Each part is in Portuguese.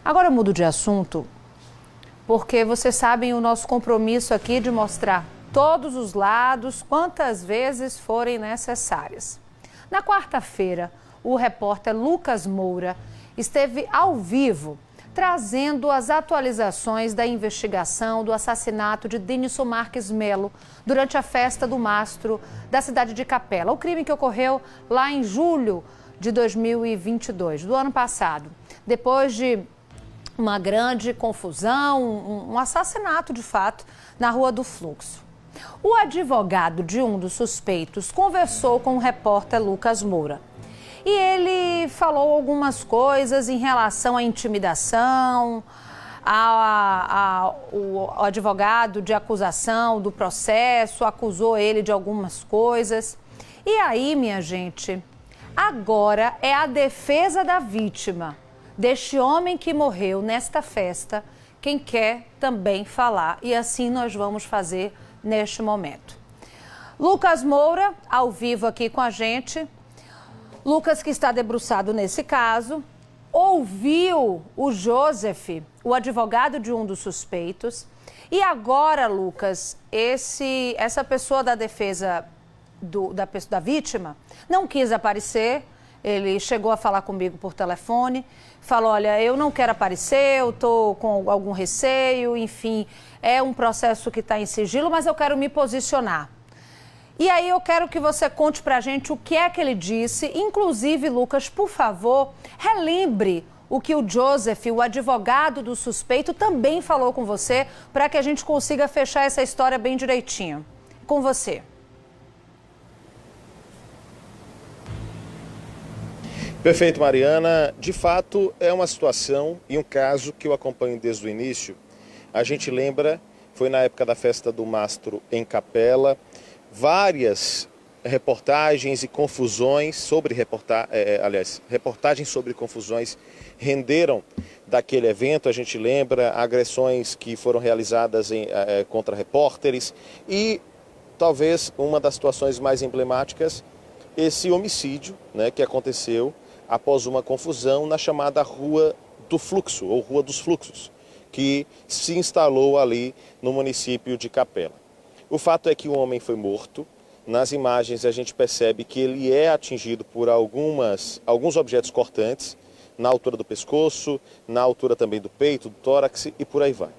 Agora eu mudo de assunto, porque vocês sabem o nosso compromisso aqui de mostrar todos os lados, quantas vezes forem necessárias. Na quarta-feira, o repórter Lucas Moura esteve ao vivo trazendo as atualizações da investigação do assassinato de Denilson Marques Melo durante a festa do mastro da cidade de Capela. O crime que ocorreu lá em julho de 2022, do ano passado. Depois de uma grande confusão, um assassinato de fato na Rua do Fluxo. O advogado de um dos suspeitos conversou com o repórter Lucas Moura. E ele falou algumas coisas em relação à intimidação, o advogado de acusação do processo acusou ele de algumas coisas. E aí, minha gente, agora é a defesa da vítima, deste homem que morreu nesta festa, quem quer também falar. E assim nós vamos fazer neste momento. Lucas Moura, ao vivo aqui com a gente. Lucas, que está debruçado nesse caso, ouviu o Joseph, o advogado de um dos suspeitos. E agora, Lucas, essa pessoa da defesa da vítima não quis aparecer. Ele chegou a falar comigo por telefone, falou, olha, eu não quero aparecer, eu estou com algum receio, enfim, é um processo que está em sigilo, mas eu quero me posicionar. E aí eu quero que você conte pra gente o que é que ele disse. Inclusive, Lucas, por favor, relembre o que o Joseph, o advogado do suspeito, também falou com você, para que a gente consiga fechar essa história bem direitinho. Com você. Perfeito, Mariana. De fato, é uma situação e um caso que eu acompanho desde o início. A gente lembra, foi na época da festa do mastro em Capela, várias reportagens e confusões sobre reportagens sobre confusões renderam daquele evento. A gente lembra agressões que foram realizadas contra repórteres e talvez uma das situações mais emblemáticas, esse homicídio, né, que aconteceu após uma confusão na chamada Rua do Fluxo, ou Rua dos Fluxos, que se instalou ali no município de Capela. O fato é que o homem foi morto. Nas imagens a gente percebe que ele é atingido por alguns objetos cortantes, na altura do pescoço, na altura também do peito, do tórax e por aí vai.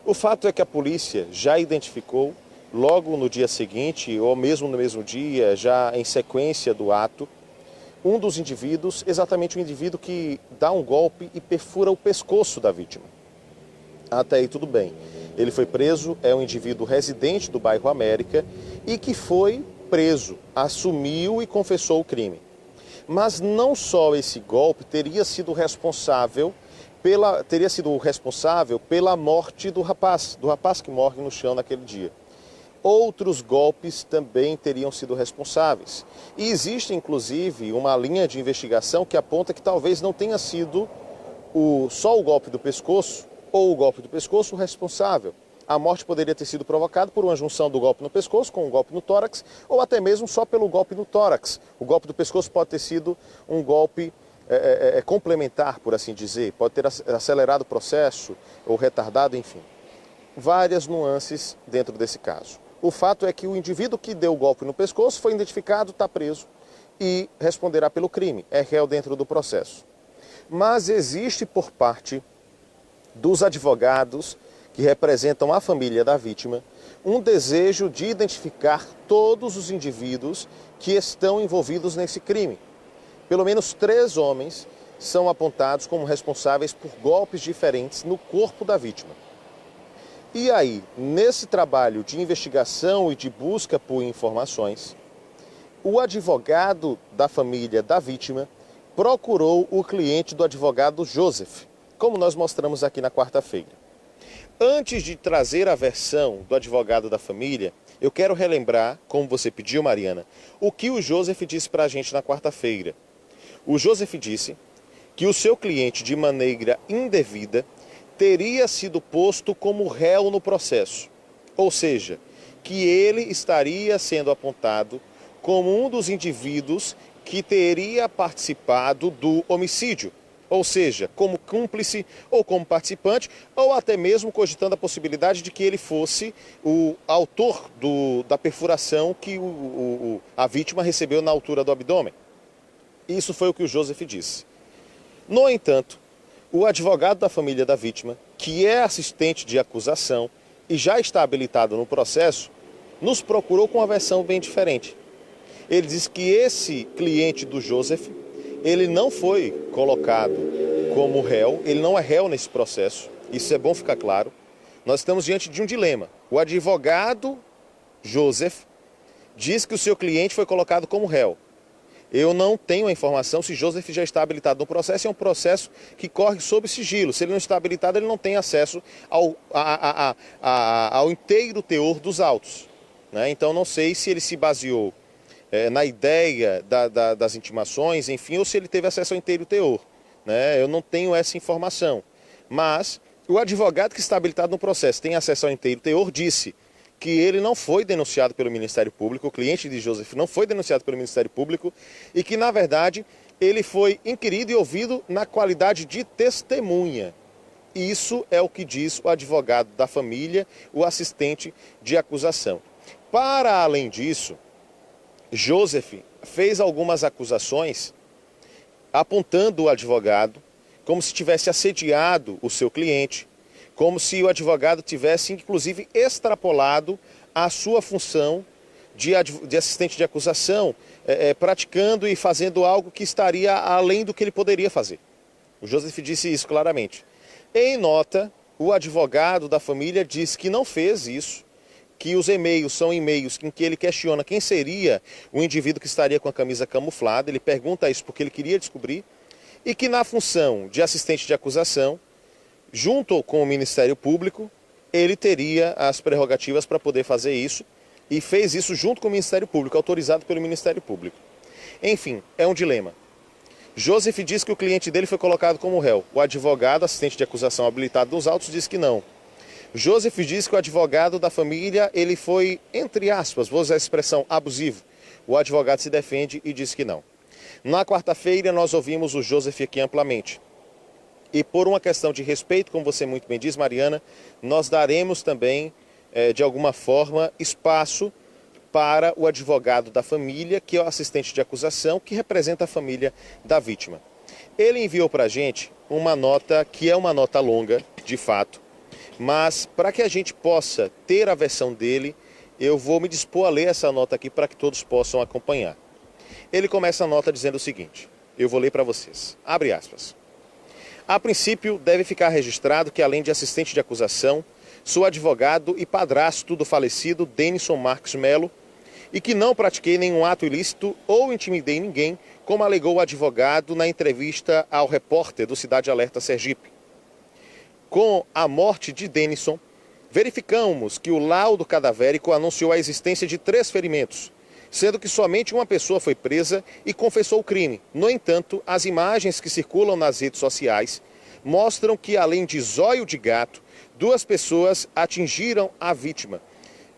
O fato é que a polícia já identificou, logo no dia seguinte, ou mesmo no mesmo dia, já em sequência do ato, um dos indivíduos, exatamente o indivíduo que dá um golpe e perfura o pescoço da vítima. Até aí tudo bem. Ele foi preso, é um indivíduo residente do bairro América e que foi preso, assumiu e confessou o crime. Mas não só esse golpe teria sido responsável pela morte do rapaz que morre no chão naquele dia. Outros golpes também teriam sido responsáveis. E existe, inclusive, uma linha de investigação que aponta que talvez não tenha sido só o golpe do pescoço, ou o golpe do pescoço o responsável. A morte poderia ter sido provocada por uma junção do golpe no pescoço com um golpe no tórax, ou até mesmo só pelo golpe no tórax. O golpe do pescoço pode ter sido um golpe complementar, por assim dizer, pode ter acelerado o processo ou retardado, enfim. Várias nuances dentro desse caso. O fato é que o indivíduo que deu o golpe no pescoço foi identificado, está preso e responderá pelo crime, é réu dentro do processo. Mas existe por parte dos advogados que representam a família da vítima, um desejo de identificar todos os indivíduos que estão envolvidos nesse crime. Pelo menos 3 homens são apontados como responsáveis por golpes diferentes no corpo da vítima. E aí, nesse trabalho de investigação e de busca por informações, o advogado da família da vítima procurou o cliente do advogado Joseph, como nós mostramos aqui na quarta-feira. Antes de trazer a versão do advogado da família, eu quero relembrar, como você pediu, Mariana, o que o Joseph disse para a gente na quarta-feira. O Joseph disse que o seu cliente, de maneira indevida, teria sido posto como réu no processo. Ou seja, que ele estaria sendo apontado como um dos indivíduos que teria participado do homicídio. ou seja, como cúmplice ou como participante, ou até mesmo cogitando a possibilidade de que ele fosse o autor da perfuração que a vítima recebeu na altura do abdômen. Isso foi o que o Joseph disse. No entanto, o advogado da família da vítima, que é assistente de acusação e já está habilitado no processo, nos procurou com uma versão bem diferente. Ele diz que esse cliente do Joseph, ele não foi colocado como réu, ele não é réu nesse processo, isso é bom ficar claro. Nós estamos diante de um dilema. O advogado Joseph diz que o seu cliente foi colocado como réu. Eu não tenho a informação se Joseph já está habilitado no processo, é um processo que corre sob sigilo. Se ele não está habilitado, ele não tem acesso ao inteiro teor dos autos, né? Então não sei se ele se baseou na ideia das intimações, enfim, ou se ele teve acesso ao inteiro teor, né? Eu não tenho essa informação. Mas o advogado que está habilitado no processo tem acesso ao inteiro teor, disse que ele não foi denunciado pelo Ministério Público, o cliente de Joseph não foi denunciado pelo Ministério Público e que, na verdade, ele foi inquirido e ouvido na qualidade de testemunha. Isso é o que diz o advogado da família, o assistente de acusação. Para além disso, Joseph fez algumas acusações apontando o advogado como se tivesse assediado o seu cliente, como se o advogado tivesse, inclusive, extrapolado a sua função de assistente de acusação, praticando e fazendo algo que estaria além do que ele poderia fazer. O Joseph disse isso claramente. Em nota, o advogado da família diz que não fez isso, que os e-mails são e-mails em que ele questiona quem seria o indivíduo que estaria com a camisa camuflada, ele pergunta isso porque ele queria descobrir, e que na função de assistente de acusação, junto com o Ministério Público, ele teria as prerrogativas para poder fazer isso e fez isso junto com o Ministério Público, autorizado pelo Ministério Público. Enfim, é um dilema. Joseph diz que o cliente dele foi colocado como réu. O advogado, assistente de acusação habilitado nos autos, diz que não. Joseph diz que o advogado da família, ele foi, entre aspas, vou usar a expressão, abusivo. O advogado se defende e diz que não. Na quarta-feira, nós ouvimos o Joseph aqui amplamente. E por uma questão de respeito, como você muito bem diz, Mariana, nós daremos também, de alguma forma, espaço para o advogado da família, que é o assistente de acusação, que representa a família da vítima. Ele enviou para a gente uma nota, que é uma nota longa, de fato, mas para que a gente possa ter a versão dele, eu vou me dispor a ler essa nota aqui para que todos possam acompanhar. Ele começa a nota dizendo o seguinte, eu vou ler para vocês, abre aspas. A princípio, deve ficar registrado que, além de assistente de acusação, sou advogado e padrasto do falecido Denison Marques Melo e que não pratiquei nenhum ato ilícito ou intimidei ninguém, como alegou o advogado na entrevista ao repórter do Cidade Alerta Sergipe. Com a morte de Denison, verificamos que o laudo cadavérico anunciou a existência de 3 ferimentos, sendo que somente uma pessoa foi presa e confessou o crime. No entanto, as imagens que circulam nas redes sociais mostram que, além de zóio de gato, 2 pessoas atingiram a vítima.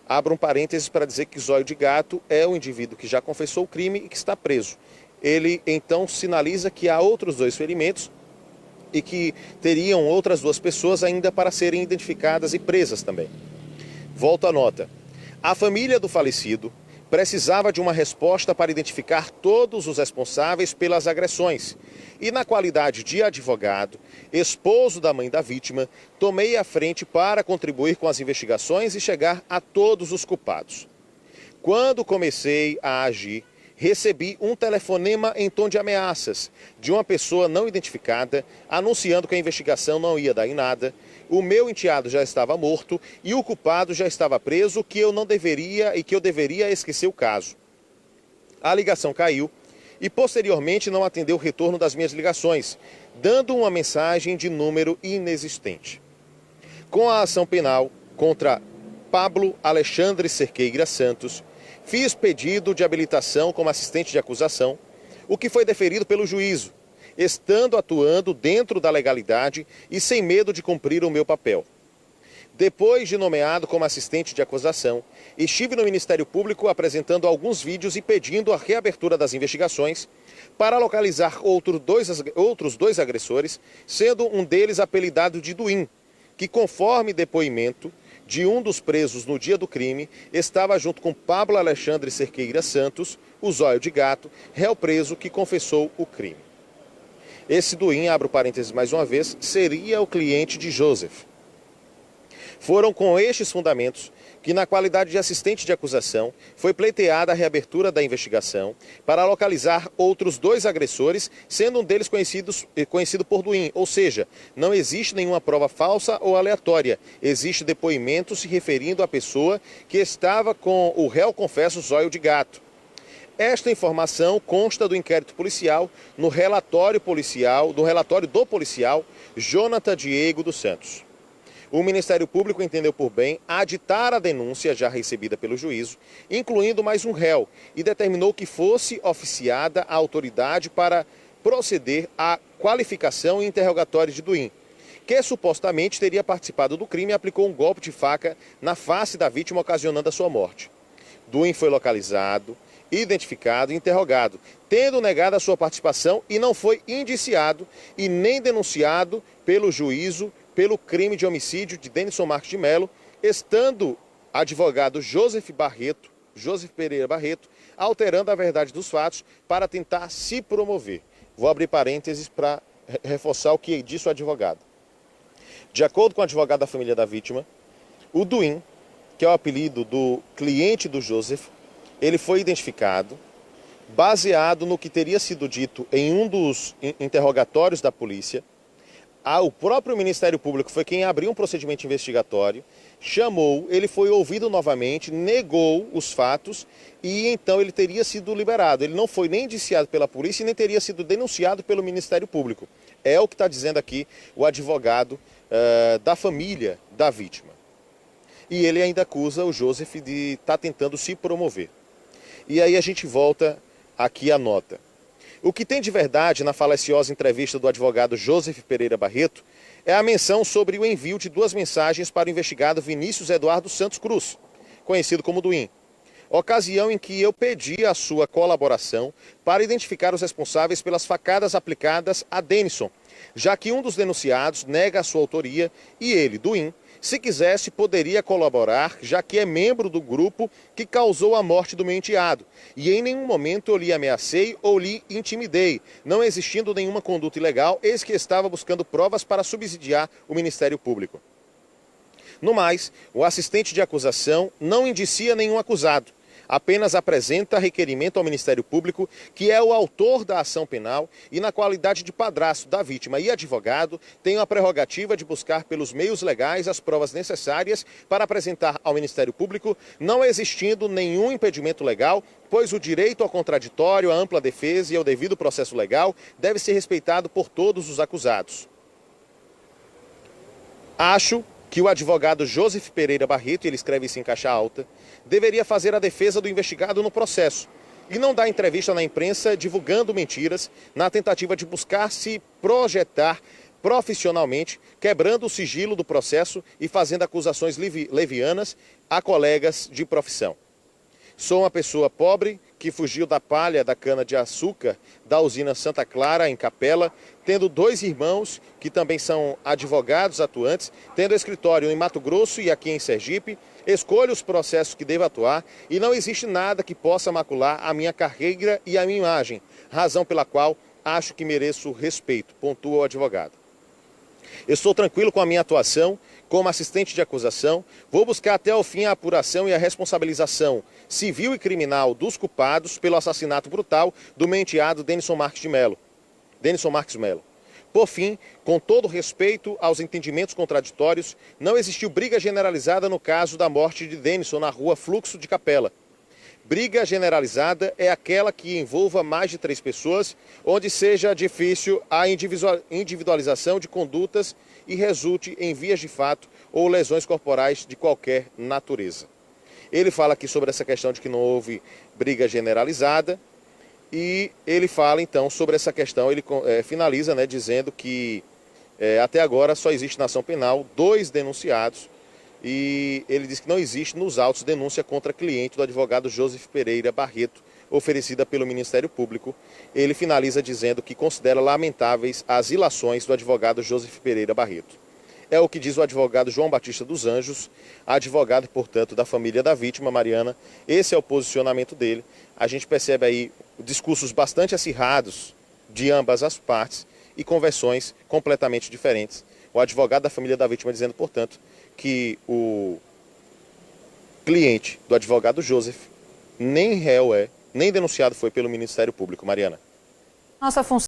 Abro um parênteses para dizer que zóio de gato é o indivíduo que já confessou o crime e que está preso. Ele, então, sinaliza que há outros 2 ferimentos e que teriam outras 2 pessoas ainda para serem identificadas e presas também. Volto à nota. A família do falecido precisava de uma resposta para identificar todos os responsáveis pelas agressões. E na qualidade de advogado, esposo da mãe da vítima, tomei a frente para contribuir com as investigações e chegar a todos os culpados. Quando comecei a agir, recebi um telefonema em tom de ameaças de uma pessoa não identificada, anunciando que a investigação não ia dar em nada, o meu enteado já estava morto e o culpado já estava preso, que eu deveria esquecer o caso. A ligação caiu e posteriormente não atendeu o retorno das minhas ligações, dando uma mensagem de número inexistente. Com a ação penal contra Pablo Alexandre Cerqueira Santos, fiz pedido de habilitação como assistente de acusação, o que foi deferido pelo juízo, estando atuando dentro da legalidade e sem medo de cumprir o meu papel. Depois de nomeado como assistente de acusação, estive no Ministério Público apresentando alguns vídeos e pedindo a reabertura das investigações para localizar outros dois agressores, sendo um deles apelidado de Duim, que, conforme depoimento de um dos presos no dia do crime, estava junto com Pablo Alexandre Cerqueira Santos, o Zóio de Gato, réu preso que confessou o crime. Esse Duim, abro parênteses mais uma vez, seria o cliente de Joseph. Foram com estes fundamentos que, na qualidade de assistente de acusação, foi pleiteada a reabertura da investigação para localizar outros dois agressores, sendo um deles conhecido por Duim, ou seja, não existe nenhuma prova falsa ou aleatória, existe depoimento se referindo à pessoa que estava com o réu confesso Zóio de Gato. Esta informação consta do inquérito policial no relatório do policial Jonathan Diego dos Santos. O Ministério Público entendeu por bem aditar a denúncia já recebida pelo juízo, incluindo mais um réu, e determinou que fosse oficiada a autoridade para proceder à qualificação e interrogatório de Duim, que supostamente teria participado do crime e aplicou um golpe de faca na face da vítima, ocasionando a sua morte. Duim foi localizado, identificado e interrogado, tendo negado a sua participação e não foi indiciado e nem denunciado pelo juízo pelo crime de homicídio de Denison Marques de Mello, estando advogado Joseph Pereira Barreto, alterando a verdade dos fatos para tentar se promover. Vou abrir parênteses para reforçar o que disse o advogado. De acordo com o advogado da família da vítima, o Duim, que é o apelido do cliente do Joseph, ele foi identificado baseado no que teria sido dito em um dos interrogatórios da polícia. O próprio Ministério Público foi quem abriu um procedimento investigatório, chamou, ele foi ouvido novamente, negou os fatos e então ele teria sido liberado. Ele não foi nem indiciado pela polícia e nem teria sido denunciado pelo Ministério Público. É o que está dizendo aqui o advogado da família da vítima. E ele ainda acusa o Joseph de estar tentando se promover. E aí a gente volta aqui à nota. O que tem de verdade na falaciosa entrevista do advogado Joseph Pereira Barreto é a menção sobre o envio de 2 mensagens para o investigado Vinícius Eduardo Santos Cruz, conhecido como Duim, ocasião em que eu pedi a sua colaboração para identificar os responsáveis pelas facadas aplicadas a Denison, já que um dos denunciados nega a sua autoria e ele, Duim, se quisesse, poderia colaborar, já que é membro do grupo que causou a morte do meu enteado. E em nenhum momento eu lhe ameacei ou lhe intimidei, não existindo nenhuma conduta ilegal, eis que estava buscando provas para subsidiar o Ministério Público. No mais, o assistente de acusação não indicia nenhum acusado, apenas apresenta requerimento ao Ministério Público, que é o autor da ação penal e, na qualidade de padrasto da vítima e advogado, tem a prerrogativa de buscar pelos meios legais as provas necessárias para apresentar ao Ministério Público, não existindo nenhum impedimento legal, pois o direito ao contraditório, à ampla defesa e ao devido processo legal deve ser respeitado por todos os acusados. Acho que o advogado Joseph Pereira Barreto, ele escreve isso em caixa alta, deveria fazer a defesa do investigado no processo e não dar entrevista na imprensa divulgando mentiras na tentativa de buscar se projetar profissionalmente, quebrando o sigilo do processo e fazendo acusações levianas a colegas de profissão. Sou uma pessoa pobre que fugiu da palha da cana-de-açúcar da usina Santa Clara, em Capela, tendo 2 irmãos que também são advogados atuantes, tendo escritório em Mato Grosso e aqui em Sergipe. Escolho os processos que devo atuar e não existe nada que possa macular a minha carreira e a minha imagem, razão pela qual acho que mereço respeito, pontua o advogado. Estou tranquilo com a minha atuação como assistente de acusação, vou buscar até o fim a apuração e a responsabilização civil e criminal dos culpados pelo assassinato brutal do meu enteado Denison Marques Mello. Por fim, com todo respeito aos entendimentos contraditórios, não existiu briga generalizada no caso da morte de Denison na rua Fluxo de Capela. Briga generalizada é aquela que envolva mais de 3 pessoas, onde seja difícil a individualização de condutas e resulte em vias de fato ou lesões corporais de qualquer natureza. Ele fala aqui sobre essa questão de que não houve briga generalizada e ele fala então sobre essa questão, ele finaliza, né, dizendo que até agora só existe na ação penal 2 denunciados e ele diz que não existe nos autos denúncia contra cliente do advogado Joseph Pereira Barreto, oferecida pelo Ministério Público. Ele finaliza dizendo que considera lamentáveis as ilações do advogado Joseph Pereira Barreto. É o que diz o advogado João Batista dos Anjos, advogado, portanto, da família da vítima, Mariana. Esse é o posicionamento dele. A gente percebe aí discursos bastante acirrados de ambas as partes e conversões completamente diferentes. O advogado da família da vítima dizendo, portanto, que o cliente do advogado Joseph nem réu é, nem denunciado foi pelo Ministério Público. Mariana. Nossa função